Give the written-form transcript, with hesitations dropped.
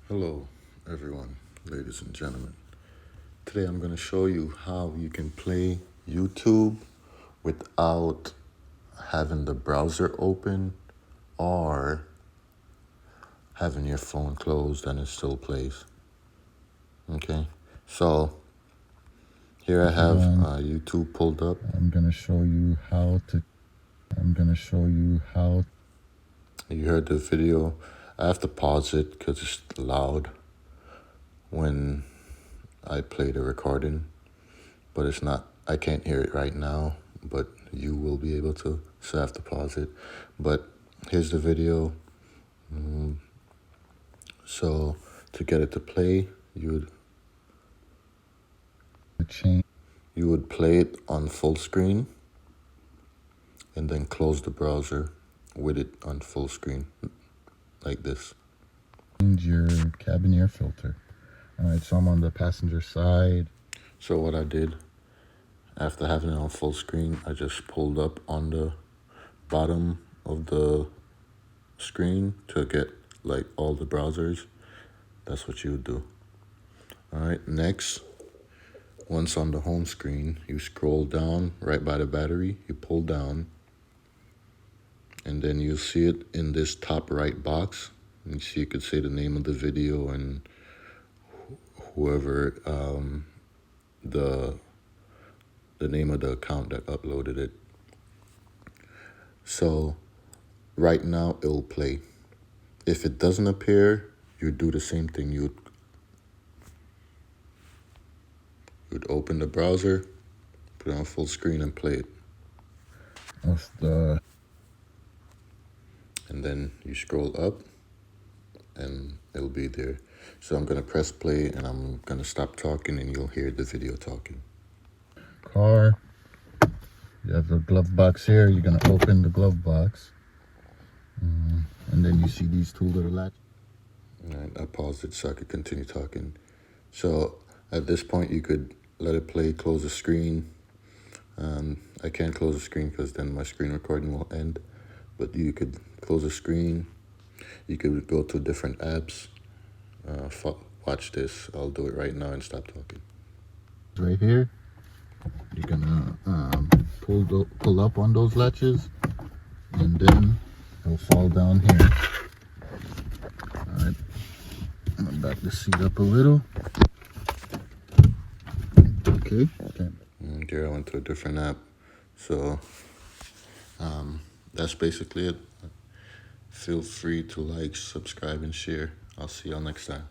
Hello everyone, ladies and gentlemen. Today I'm going to show you how you can play YouTube without having the browser open or having your phone closed and it still plays. Okay, so here I have YouTube pulled up. I'm going to show you how. You heard the video. I have to pause it because it's loud when I play the recording, but it's not, I can't hear it right now, but you will be able to, so I have to pause it. But here's the video. So to get it to play, you would play it on full screen and then close the browser with it on full screen like this. Change your cabin air filter. All right, so I'm on the passenger side. So what I did, after having it on full screen, I just pulled up on the bottom of the screen to get like all the browsers. That's what you would do. All right, next, once on the home screen, you scroll down right by the battery, you pull down, and then you see it in this top right box. You see, you could say the name of the video and whoever, the name of the account that uploaded it. So right now it'll play. If it doesn't appear, you do the same thing. You'd open the browser, put it on full screen and play it. And then you scroll up and it'll be there. So I'm gonna press play and I'm gonna stop talking and you'll hear the video talking. Car, you have a glove box here. You're gonna open the glove box. And then you see these two little latches. All right, I paused it so I could continue talking. So at this point, you could let it play, close the screen. I can't close the screen because then my screen recording will end. But you could close the screen. You could go to different apps. Watch this. I'll do it right now and stop talking. Right here, you're gonna pull up on those latches, and then it'll fall down here. All right, I'm gonna back the seat up a little. Okay. Here I went to a different app. So that's basically it. Feel free to like, subscribe, and share. I'll see y'all next time.